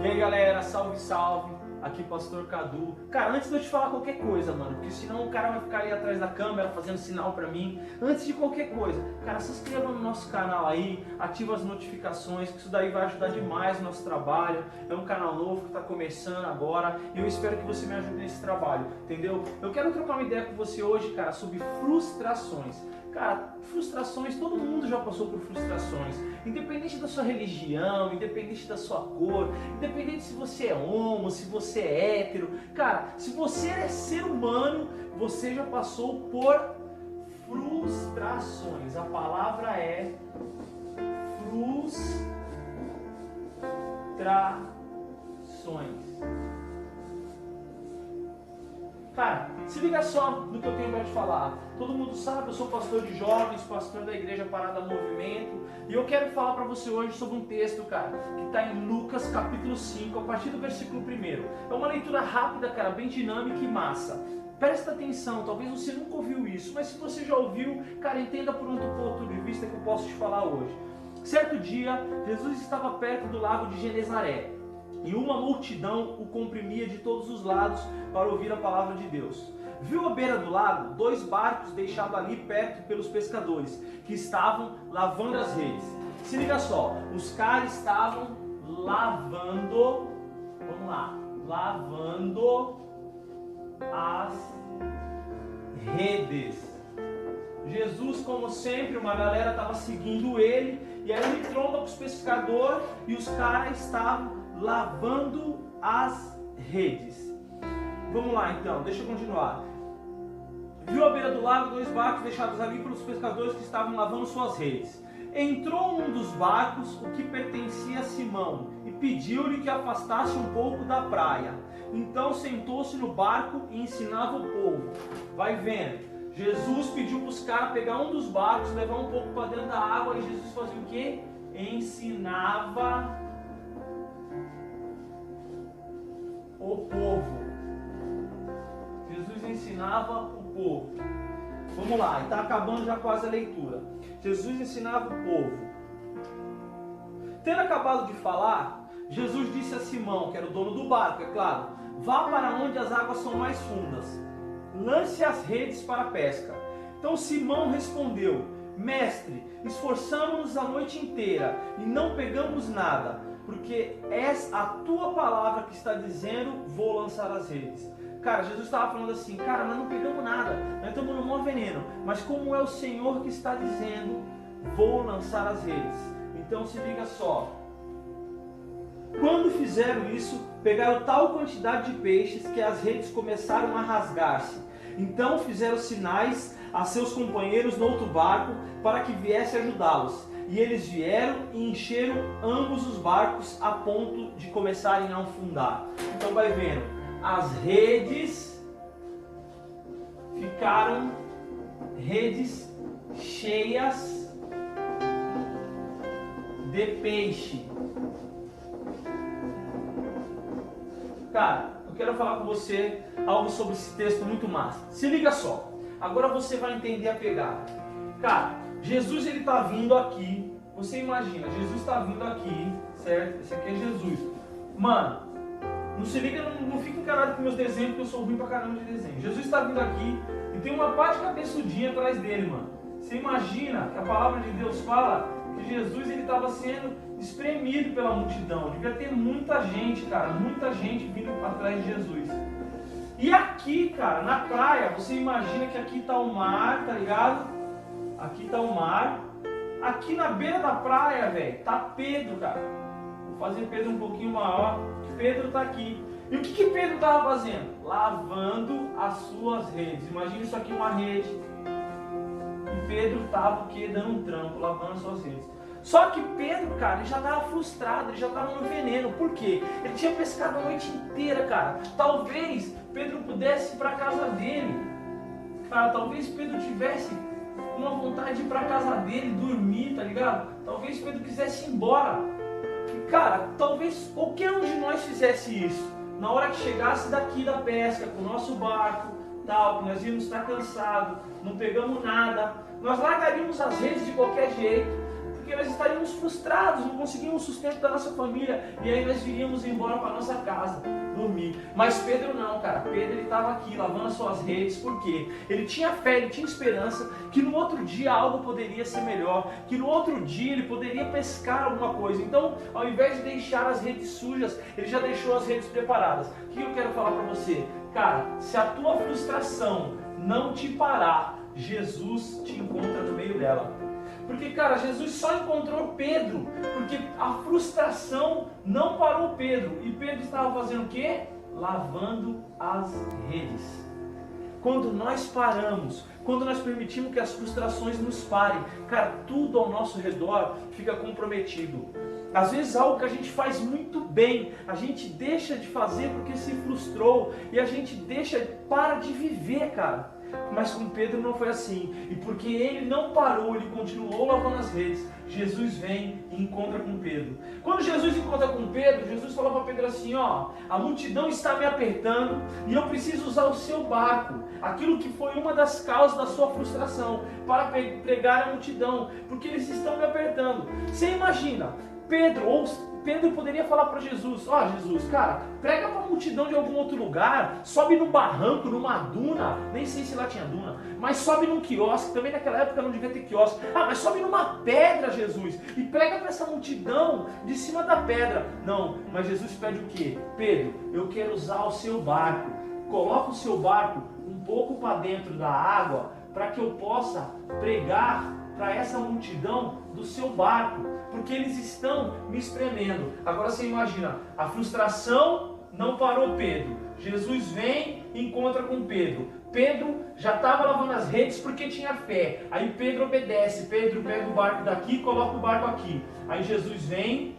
E aí galera, salve, salve, aqui Pastor Cadu. Cara, antes de eu te falar qualquer coisa, mano, porque senão o cara vai ficar ali atrás da câmera fazendo sinal pra mim. Antes de qualquer coisa, cara, se inscreva no nosso canal aí, ativa as notificações, que isso daí vai ajudar demais o nosso trabalho. É um canal novo que tá começando agora e eu espero que você me ajude nesse trabalho, entendeu? Eu quero trocar uma ideia com você hoje, cara, sobre frustrações. Cara, frustrações, todo mundo já passou por frustrações, independente da sua religião, independente da sua cor, independente se você é homo, se você é hétero. Cara, se você é ser humano, você já passou por frustrações. A palavra é frustrações. Cara, se liga só no que eu tenho para te falar. Todo mundo sabe, eu sou pastor de jovens, pastor da Igreja Parada Movimento, e eu quero falar para você hoje sobre um texto, cara, que está em Lucas capítulo 5, a partir do versículo 1. É uma leitura rápida, cara, bem dinâmica e massa. Presta atenção, talvez você nunca ouviu isso, mas se você já ouviu, cara, entenda por um ponto de vista que eu posso te falar hoje. Certo dia, Jesus estava perto do lago de Genezaré. E uma multidão o comprimia de todos os lados para ouvir a palavra de Deus. Viu à beira do lago 2 barcos deixados ali perto pelos pescadores, que estavam lavando as redes. Se liga só, os caras estavam lavando, vamos lá, lavando as redes. Jesus, como sempre, uma galera estava seguindo ele, e aí ele tromba com os pescadores e os caras estavam lavando as redes. Vamos lá então, deixa eu continuar. Viu à beira do lago 2 barcos deixados ali pelos pescadores que estavam lavando suas redes. Entrou um dos barcos, o que pertencia a Simão, e pediu-lhe que afastasse um pouco da praia. Então sentou-se no barco e ensinava o povo. Vai vendo. Jesus pediu para os caras pegar um dos barcos, levar um pouco para dentro da água, e Jesus fazia o quê? Ensinava o povo. Jesus ensinava o povo. Vamos lá, está acabando já quase a leitura. Jesus ensinava o povo. Tendo acabado de falar, Jesus disse a Simão, que era o dono do barco, é claro: vá para onde as águas são mais fundas, lance as redes para a pesca. Então Simão respondeu: Mestre, esforçamos-nos a noite inteira e não pegamos nada, porque és a tua palavra que está dizendo, vou lançar as redes. Cara, Jesus estava falando assim: cara, nós não pegamos nada, nós estamos no maior veneno, mas como é o Senhor que está dizendo, vou lançar as redes. Então se liga só. Quando fizeram isso, pegaram tal quantidade de peixes que as redes começaram a rasgar-se. Então fizeram sinais a seus companheiros no outro barco para que viesse ajudá-los. E eles vieram e encheram ambos os barcos a ponto de começarem a afundar. Então vai vendo, as redes ficaram cheias de peixe. Cara, eu quero falar com você algo sobre esse texto muito massa. Se liga só, agora você vai entender a pegada. Cara, Jesus ele está vindo aqui, você imagina, Jesus está vindo aqui, certo? Esse aqui é Jesus. Mano, não se liga, não fica encarado com meus desenhos, porque eu sou ruim pra caramba de desenho. Jesus está vindo aqui e tem uma parte cabeçudinha atrás dele, mano. Você imagina que a palavra de Deus fala que Jesus ele estava sendo espremido pela multidão. Devia ter muita gente, cara, muita gente vindo atrás de Jesus. E aqui, cara, na praia, você imagina que aqui está o mar, tá ligado? Aqui está o mar. Aqui na beira da praia, velho, tá Pedro, cara. Vou fazer Pedro um pouquinho maior. Pedro tá aqui. E o que Pedro estava fazendo? Lavando as suas redes. Imagina isso aqui, uma rede. E Pedro estava o quê? Dando um trampo, lavando as suas redes. Só que Pedro, cara, ele já estava frustrado, ele já estava no veneno. Por quê? Ele tinha pescado a noite inteira, cara. Talvez Pedro pudesse ir para casa dele. Cara, talvez Pedro tivesse uma vontade de ir para casa dele, dormir, tá ligado? Talvez Pedro quisesse ir embora. E, cara, talvez qualquer um de nós fizesse isso. Na hora que chegasse daqui da pesca, com o nosso barco, tal, que nós íamos estar cansados, não pegamos nada, nós largaríamos as redes de qualquer jeito. Porque porque nós estaríamos frustrados, não conseguíamos o sustento da nossa família, e aí nós iríamos embora para nossa casa, dormir. Mas Pedro não, cara. Pedro, ele estava aqui lavando as suas redes, porque ele tinha fé, ele tinha esperança que no outro dia algo poderia ser melhor, que no outro dia ele poderia pescar alguma coisa. Então, ao invés de deixar as redes sujas, ele já deixou as redes preparadas. O que eu quero falar para você? Cara, se a tua frustração não te parar, Jesus te encontra no meio dela. Porque, cara, Jesus só encontrou Pedro, porque a frustração não parou Pedro. E Pedro estava fazendo o quê? Lavando as redes. Quando nós paramos, quando nós permitimos que as frustrações nos parem, cara, tudo ao nosso redor fica comprometido. Às vezes algo que a gente faz muito bem, a gente deixa de fazer porque se frustrou, e a gente para de viver, cara. Mas com Pedro não foi assim, e porque ele não parou, ele continuou lavando as redes, Jesus vem e encontra com Pedro. Quando Jesus encontra com Pedro, Jesus falou para Pedro assim, ó, a multidão está me apertando e eu preciso usar o seu barco, aquilo que foi uma das causas da sua frustração, para pregar a multidão, porque eles estão me apertando. Você imagina, Pedro poderia falar para Jesus, ó, Jesus, cara, prega para a multidão de algum outro lugar, sobe num barranco, numa duna, nem sei se lá tinha duna, mas sobe num quiosque, também naquela época não devia ter quiosque, mas sobe numa pedra, Jesus, e prega para essa multidão de cima da pedra. Não, mas Jesus pede o quê? Pedro, eu quero usar o seu barco, coloca o seu barco um pouco para dentro da água, para que eu possa pregar para essa multidão do seu barco, porque eles estão me espremendo. Agora você imagina, a frustração não parou Pedro. Jesus vem e encontra com Pedro. Pedro já estava lavando as redes porque tinha fé. Aí Pedro obedece. Pedro pega o barco daqui e coloca o barco aqui. Aí Jesus vem,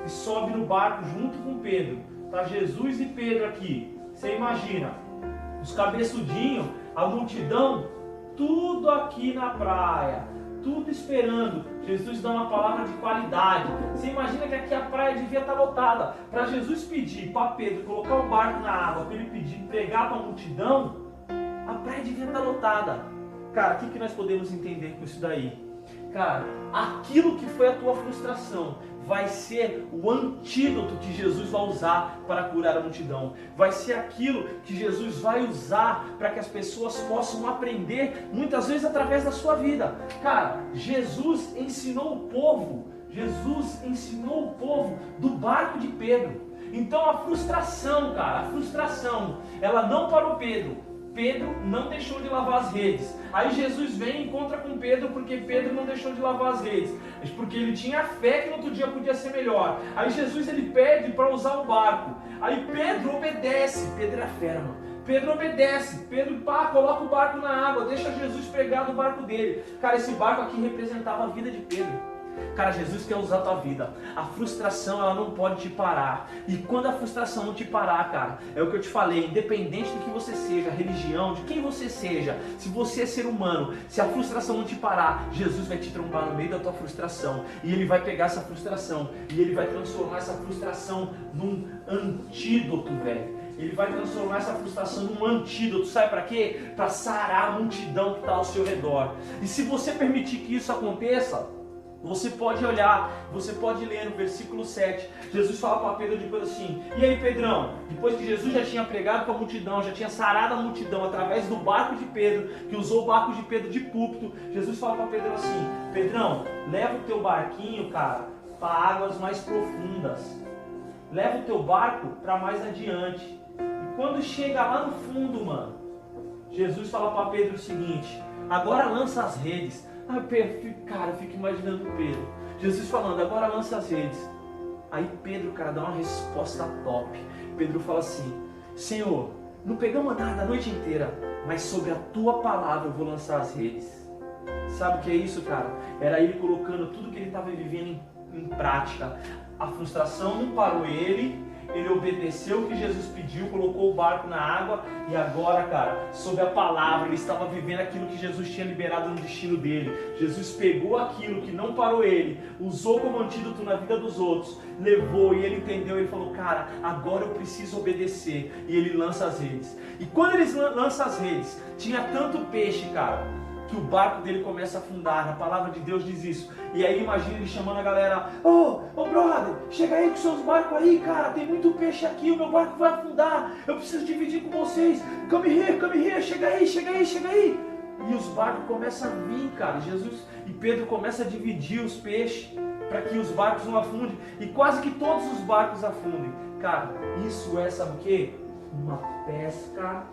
e sobe no barco junto com Pedro. Tá Jesus e Pedro aqui. Você imagina, os cabeçudinhos, a multidão, tudo aqui na praia, tudo esperando Jesus dar uma palavra de qualidade. Você imagina que aqui a praia devia estar lotada. Para Jesus pedir para Pedro colocar o barco na água, para ele pedir pregar para a multidão, a praia devia estar lotada. Cara, o que nós podemos entender com isso daí? Cara, aquilo que foi a tua frustração vai ser o antídoto que Jesus vai usar para curar a multidão. Vai ser aquilo que Jesus vai usar para que as pessoas possam aprender, muitas vezes através da sua vida. Cara, Jesus ensinou o povo do barco de Pedro. Então a frustração, ela não parou Pedro. Pedro não deixou de lavar as redes. Aí Jesus vem e encontra com Pedro porque Pedro não deixou de lavar as redes, porque ele tinha fé que no outro dia podia ser melhor. Aí Jesus ele pede para usar o barco. Aí Pedro obedece. Pedro era fera, mano. Pedro obedece. Pedro coloca o barco na água, deixa Jesus pregar no barco dele. Cara, esse barco aqui representava a vida de Pedro. Cara, Jesus quer usar a tua vida. A frustração, ela não pode te parar. E quando a frustração não te parar, cara, é o que eu te falei, independente do que você seja, religião, de quem você seja, se você é ser humano, se a frustração não te parar, Jesus vai te trombar no meio da tua frustração. E Ele vai pegar essa frustração e Ele vai transformar essa frustração num antídoto, velho. Ele vai transformar essa frustração num antídoto. Sabe para quê? Para sarar a multidão que está ao seu redor. E se você permitir que isso aconteça, você pode olhar, você pode ler no versículo 7, Jesus fala para Pedro depois assim, e aí Pedrão, depois que Jesus já tinha pregado para a multidão, já tinha sarado a multidão através do barco de Pedro, que usou o barco de Pedro de púlpito, Jesus fala para Pedro assim, Pedrão, leva o teu barquinho, cara, para águas mais profundas, leva o teu barco para mais adiante, e quando chega lá no fundo, mano, Jesus fala para Pedro o seguinte, agora lança as redes. Cara, eu fico imaginando Pedro. Jesus falando, agora lança as redes. Aí Pedro, cara, dá uma resposta top. Pedro fala assim, Senhor, não pegamos nada a noite inteira, mas sobre a tua palavra eu vou lançar as redes. Sabe o que é isso, cara? Era ele colocando tudo que ele estava vivendo em prática. A frustração não parou ele obedeceu o que Jesus pediu, colocou o barco na água e agora, cara, sob a palavra, ele estava vivendo aquilo que Jesus tinha liberado no destino dele. Jesus pegou aquilo que não parou ele, usou como antídoto na vida dos outros, levou e ele entendeu, ele falou, cara, agora eu preciso obedecer. E ele lança as redes. E quando ele lança as redes, tinha tanto peixe, cara, que o barco dele começa a afundar. A palavra de Deus diz isso. E aí imagina ele chamando a galera: ô brother, chega aí com seus barcos aí, cara, tem muito peixe aqui, o meu barco vai afundar, eu preciso dividir com vocês, come here, chega aí. E os barcos começam a vir, cara. Jesus e Pedro começam a dividir os peixes para que os barcos não afundem. E quase que todos os barcos afundem. Cara, isso é, sabe o quê? Uma pesca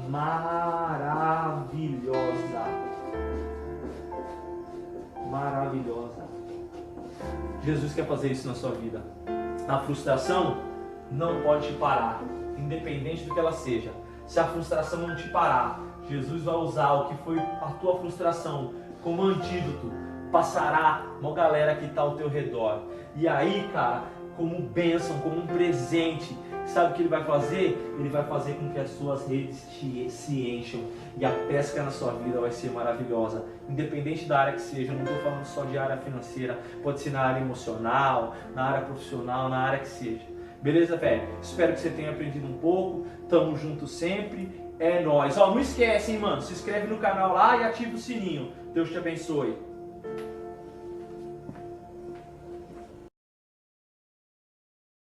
maravilhosa. Maravilhosa. Jesus quer fazer isso na sua vida. A frustração não pode te parar, independente do que ela seja. Se a frustração não te parar, Jesus vai usar o que foi a tua frustração como antídoto. Passará uma galera que está ao teu redor. E aí, cara, como bênção, como um presente, sabe o que ele vai fazer? Ele vai fazer com que as suas redes se encham. E a pesca na sua vida vai ser maravilhosa. Independente da área que seja, eu não estou falando só de área financeira. Pode ser na área emocional, na área profissional, na área que seja. Beleza, velho? Espero que você tenha aprendido um pouco. Tamo junto sempre. É nóis. Ó, não esquece, hein, mano? Se inscreve no canal lá e ativa o sininho. Deus te abençoe.